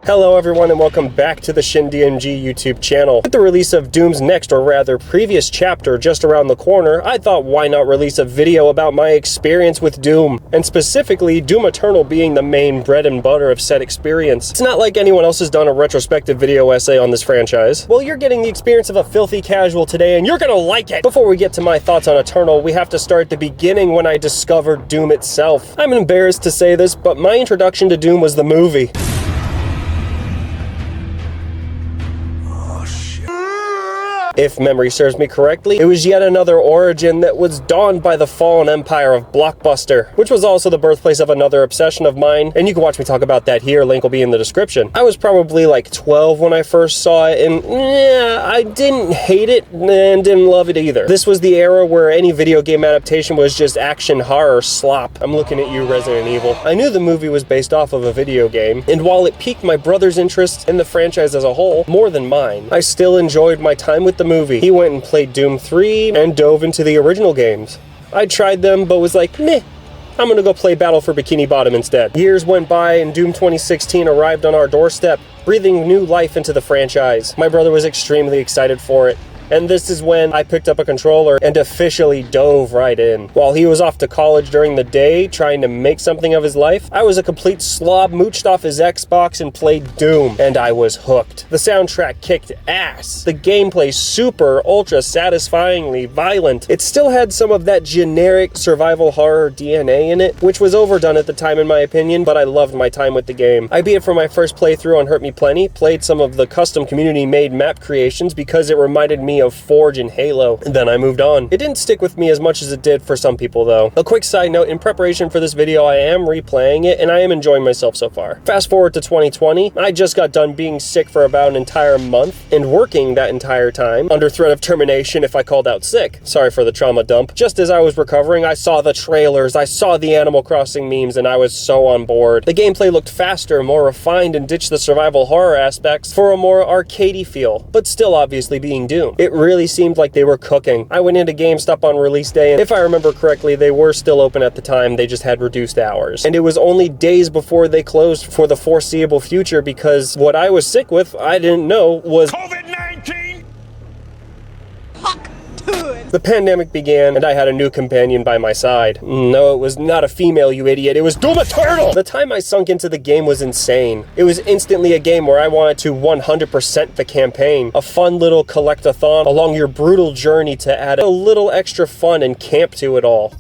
Hello everyone and welcome back to the ShinDNG YouTube channel. With the release of Doom's next, or rather previous chapter just around the corner, I thought why not release a video about my experience with Doom, and specifically Doom Eternal being the main bread and butter of said experience. It's not like anyone else has done a retrospective video essay on this franchise. Well, you're getting the experience of a filthy casual today and you're gonna like it! Before we get to my thoughts on Eternal, we have to start at the beginning when I discovered Doom itself. I'm embarrassed to say this, but my introduction to Doom was the movie. If memory serves me correctly, it was yet another origin that was dawned by the fallen empire of Blockbuster, which was also the birthplace of another obsession of mine, and you can watch me talk about that here, link will be in the description. I was probably like 12 when I first saw it, and yeah, I didn't hate it and didn't love it either. This was the era where any video game adaptation was just action horror slop. I'm looking at you, Resident Evil. I knew the movie was based off of a video game, and while it piqued my brother's interest in the franchise as a whole more than mine, I still enjoyed my time with the movie. He went and played Doom 3 and dove into the original games. I tried them but was like, meh, I'm gonna go play Battle for Bikini Bottom instead. Years went by and Doom 2016 arrived on our doorstep, breathing new life into the franchise. My brother was extremely excited for it. And this is when I picked up a controller and officially dove right in. While he was off to college during the day trying to make something of his life, I was a complete slob, mooched off his Xbox and played Doom, and I was hooked. The soundtrack kicked ass. The gameplay super ultra satisfyingly violent. It still had some of that generic survival horror DNA in it, which was overdone at the time in my opinion, but I loved my time with the game. I beat it for my first playthrough on Hurt Me Plenty, played some of the custom community made map creations because it reminded me of Forge and Halo, and then I moved on. It didn't stick with me as much as it did for some people though. A quick side note, in preparation for this video I am replaying it and I am enjoying myself so far. Fast forward to 2020, I just got done being sick for about an entire month and working that entire time under threat of termination if I called out sick. Sorry for the trauma dump. Just as I was recovering, I saw the trailers, I saw the Animal Crossing memes, and I was so on board. The gameplay looked faster, more refined, and ditched the survival horror aspects for a more arcadey feel, but still obviously being Doom. It really seemed like they were cooking. I went into GameStop on release day, and if I remember correctly, they were still open at the time, they just had reduced hours. And it was only days before they closed for the foreseeable future because what I was sick with, I didn't know, was COVID-19! The pandemic began, and I had a new companion by my side. No, it was not a female, you idiot. It was Doom Eternal! The time I sunk into the game was insane. It was instantly a game where I wanted to 100% the campaign. A fun little collect-a-thon along your brutal journey to add a little extra fun and camp to it all.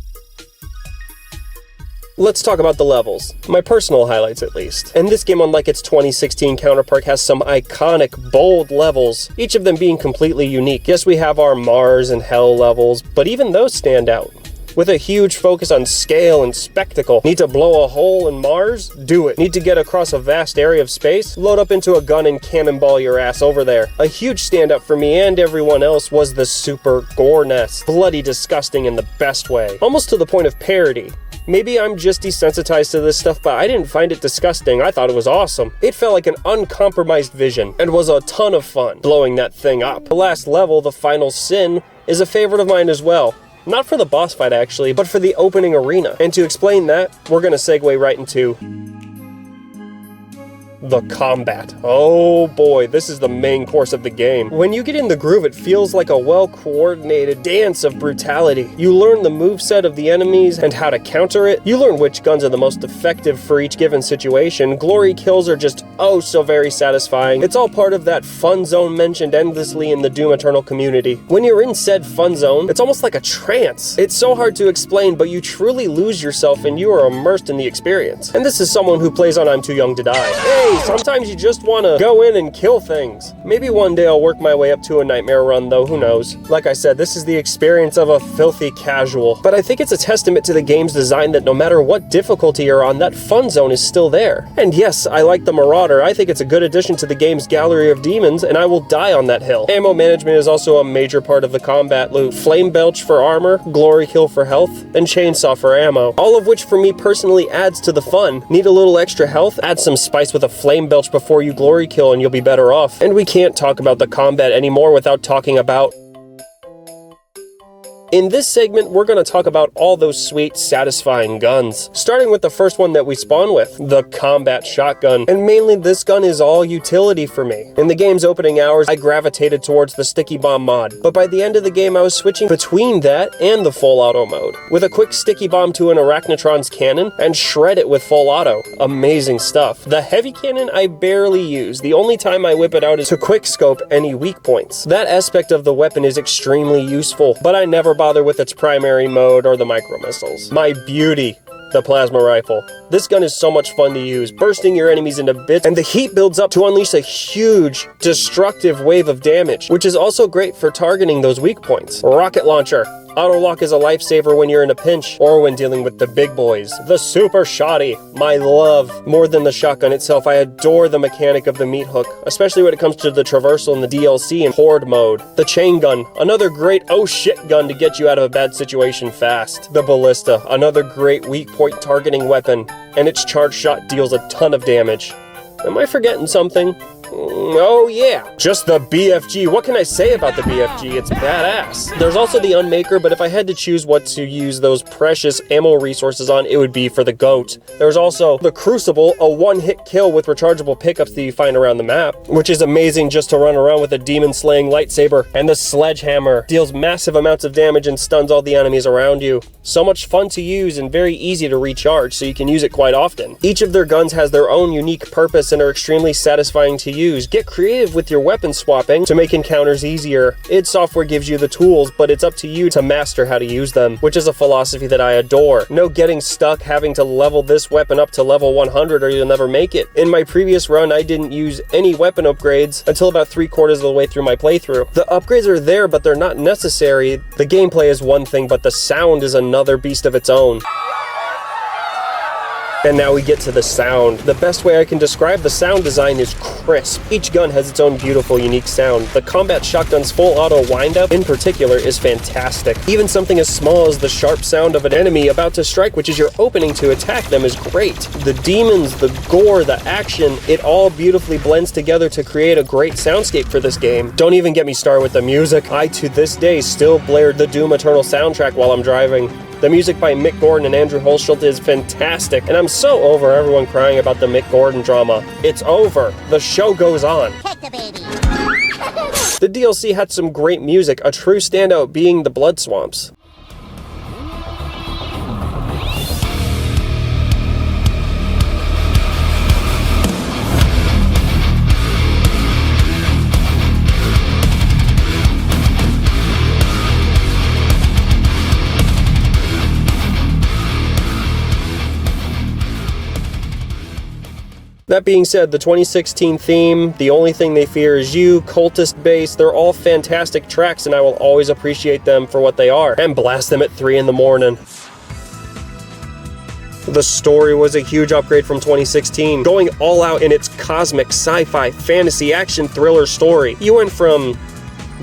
Let's talk about the levels. My personal highlights at least. And this game, unlike its 2016 counterpart, has some iconic, bold levels, each of them being completely unique. Yes, we have our Mars and Hell levels, but even those stand out. With a huge focus on scale and spectacle. Need to blow a hole in Mars? Do it. Need to get across a vast area of space? Load up into a gun and cannonball your ass over there. A huge standout for me and everyone else was the super gore-ness. Bloody disgusting in the best way. Almost to the point of parody. Maybe I'm just desensitized to this stuff, but I didn't find it disgusting. I thought it was awesome. It felt like an uncompromised vision, and was a ton of fun, blowing that thing up. The last level, the Final Sin, is a favorite of mine as well. Not for the boss fight actually, but for the opening arena. And to explain that, we're gonna segue right into the combat. Oh boy, this is the main course of the game. When you get in the groove, it feels like a well-coordinated dance of brutality. You learn the moveset of the enemies and how to counter it. You learn which guns are the most effective for each given situation. Glory kills are just oh so very satisfying. It's all part of that fun zone mentioned endlessly in the Doom Eternal community. When you're in said fun zone, it's almost like a trance. It's so hard to explain, but you truly lose yourself and you are immersed in the experience. And this is someone who plays on I'm Too Young to Die. Hey, sometimes you just want to go in and kill things. Maybe one day I'll work my way up to a nightmare run though, who knows. Like I said, this is the experience of a filthy casual. But I think it's a testament to the game's design that no matter what difficulty you're on, that fun zone is still there. And yes, I like the Marauder. I think it's a good addition to the game's gallery of demons, and I will die on that hill. Ammo management is also a major part of the combat loop. Flame Belch for armor, Glory Kill for health, and Chainsaw for ammo. All of which for me personally adds to the fun. Need a little extra health? Add some spice with a Flame Belch before you Glory Kill and you'll be better off. And we can't talk about the combat anymore without talking about In this segment, we're going to talk about all those sweet, satisfying guns. Starting with the first one that we spawn with, the combat shotgun. And mainly this gun is all utility for me. In the game's opening hours, I gravitated towards the sticky bomb mod, but by the end of the game I was switching between that and the full auto mode. With a quick sticky bomb to an Arachnotron's cannon, and shred it with full auto. Amazing stuff. The heavy cannon I barely use. The only time I whip it out is to quick scope any weak points. That aspect of the weapon is extremely useful, but I never bother with its primary mode or the micro missiles. My beauty, the plasma rifle. This gun is so much fun to use, bursting your enemies into bits, and the heat builds up to unleash a huge, destructive wave of damage, which is also great for targeting those weak points. Rocket launcher. Auto-lock is a lifesaver when you're in a pinch, or when dealing with the big boys. The super shotty, my love. More than the shotgun itself, I adore the mechanic of the meat hook, especially when it comes to the traversal in the DLC and horde mode. The chain gun, another great oh shit gun to get you out of a bad situation fast. The ballista, another great weak point targeting weapon, and its charge shot deals a ton of damage. Am I forgetting something? Oh yeah, just the BFG. What can I say about the BFG? It's badass. There's also the Unmaker, but if I had to choose what to use those precious ammo resources on, it would be for the GOAT. There's also the Crucible, a one-hit kill with rechargeable pickups that you find around the map, which is amazing just to run around with a demon-slaying lightsaber. And the Sledgehammer deals massive amounts of damage and stuns all the enemies around you. So much fun to use and very easy to recharge, so you can use it quite often. Each of their guns has their own unique purpose and are extremely satisfying to use. Get creative with your weapon swapping to make encounters easier. id Software gives you the tools, but it's up to you to master how to use them, which is a philosophy that I adore. No getting stuck having to level this weapon up to level 100 or you'll never make it. In my previous run, I didn't use any weapon upgrades until about 3/4 of the way through my playthrough. The upgrades are there, but they're not necessary. The gameplay is one thing, but the sound is another beast of its own. And now we get to the sound. The best way I can describe the sound design is crisp. Each gun has its own beautiful, unique sound. The combat shotgun's full auto windup, in particular, is fantastic. Even something as small as the sharp sound of an enemy about to strike, which is your opening to attack them, is great. The demons, the gore, the action, it all beautifully blends together to create a great soundscape for this game. Don't even get me started with the music. I, to this day, still blare the Doom Eternal soundtrack while I'm driving. The music by Mick Gordon and Andrew Holschulte is fantastic, and I'm so over everyone crying about the Mick Gordon drama. It's over. The show goes on. Take the baby. The DLC had some great music, a true standout being the Blood Swamps. That being said, the 2016 theme, The Only Thing They Fear Is You, Cultist Base, they're all fantastic tracks and I will always appreciate them for what they are, and blast them at 3 in the morning. The story was a huge upgrade from 2016, going all out in its cosmic, sci-fi, fantasy, action, thriller story. You went from,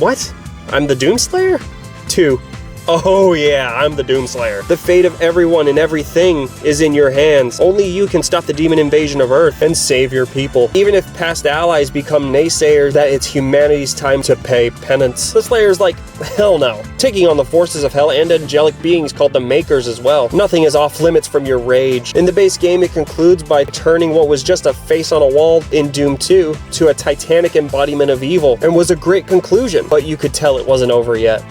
what? I'm the Doomslayer? To, oh yeah, I'm the Doomslayer. The fate of everyone and everything is in your hands. Only you can stop the demon invasion of Earth and save your people. Even if past allies become naysayers that it's humanity's time to pay penance. The Slayer's like, hell no. Taking on the forces of hell and angelic beings called the Makers as well. Nothing is off limits from your rage. In the base game, it concludes by turning what was just a face on a wall in Doom 2 to a titanic embodiment of evil, and was a great conclusion, but you could tell it wasn't over yet.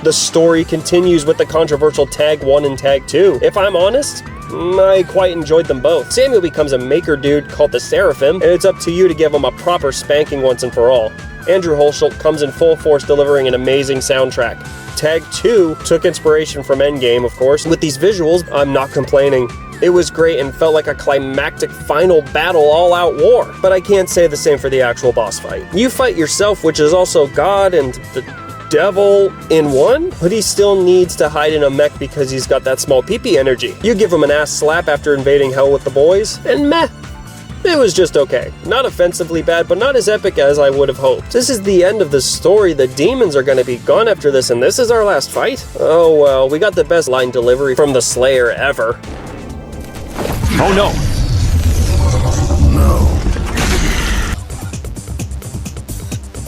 The story continues with the controversial Tag 1 and Tag 2. If I'm honest, I quite enjoyed them both. Samuel becomes a maker dude called the Seraphim, and it's up to you to give him a proper spanking once and for all. Andrew Holschulte comes in full force delivering an amazing soundtrack. Tag 2 took inspiration from Endgame, of course. With these visuals, I'm not complaining. It was great and felt like a climactic final battle all-out war. But I can't say the same for the actual boss fight. You fight yourself, which is also God and the devil in one, but he still needs to hide in a mech because he's got that small pee-pee energy. You give him an ass slap after invading hell with the boys, and meh. It was just okay. Not offensively bad, but not as epic as I would have hoped. This is the end of the story. The demons are going to be gone after this, and this is our last fight? Oh well, we got the best line delivery from the Slayer ever. Oh no!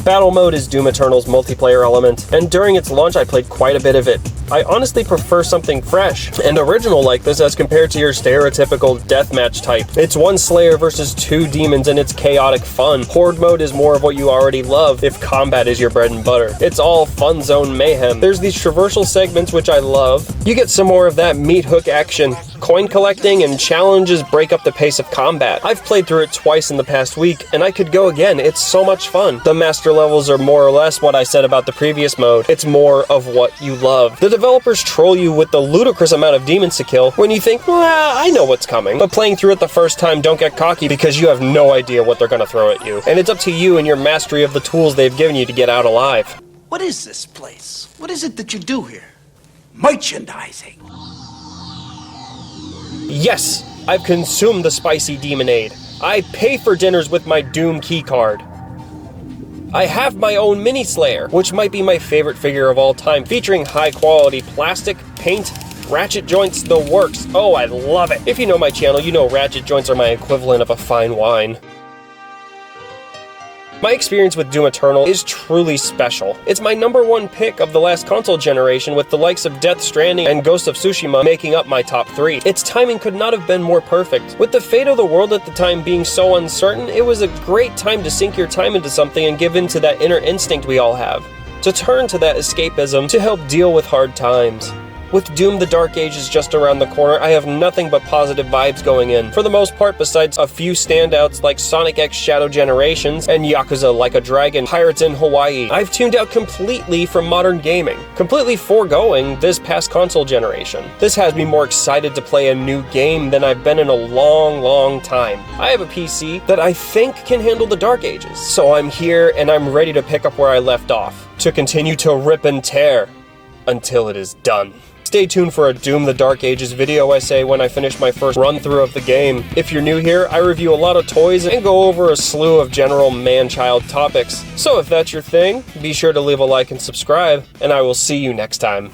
Battle Mode is Doom Eternal's multiplayer element, and during its launch I played quite a bit of it. I honestly prefer something fresh and original like this as compared to your stereotypical deathmatch type. It's one Slayer versus two demons and it's chaotic fun. Horde Mode is more of what you already love if combat is your bread and butter. It's all fun zone mayhem. There's these traversal segments which I love. You get some more of that meat hook action. Coin collecting and challenges break up the pace of combat. I've played through it twice in the past week and I could go again. It's so much fun. The master levels are more or less what I said about the previous mode. It's more of what you love. The developers troll you with the ludicrous amount of demons to kill when you think, well, I know what's coming. But playing through it the first time, don't get cocky because you have no idea what they're gonna throw at you. And it's up to you and your mastery of the tools they've given you to get out alive. What is this place? What is it that you do here? Merchandising. Yes, I've consumed the spicy demonade. I pay for dinners with my Doom keycard. I have my own Mini Slayer, which might be my favorite figure of all time, featuring high-quality plastic, paint, ratchet joints, the works. Oh, I love it. If you know my channel, you know ratchet joints are my equivalent of a fine wine. My experience with Doom Eternal is truly special. It's my #1 pick of the last console generation, with the likes of Death Stranding and Ghost of Tsushima making up my top 3. Its timing could not have been more perfect. With the fate of the world at the time being so uncertain, it was a great time to sink your time into something and give in to that inner instinct we all have. To turn to that escapism to help deal with hard times. With Doom the Dark Ages just around the corner, I have nothing but positive vibes going in. For the most part, besides a few standouts like Sonic X Shadow Generations and Yakuza Like a Dragon Pirates in Hawaii, I've tuned out completely from modern gaming, completely foregoing this past console generation. This has me more excited to play a new game than I've been in a long time. I have a PC that I think can handle the Dark Ages, so I'm here and I'm ready to pick up where I left off, to continue to rip and tear until it is done. Stay tuned for a Doom the Dark Ages video essay when I finish my first run-through of the game. If you're new here, I review a lot of toys and go over a slew of general man-child topics. So if that's your thing, be sure to leave a like and subscribe, and I will see you next time.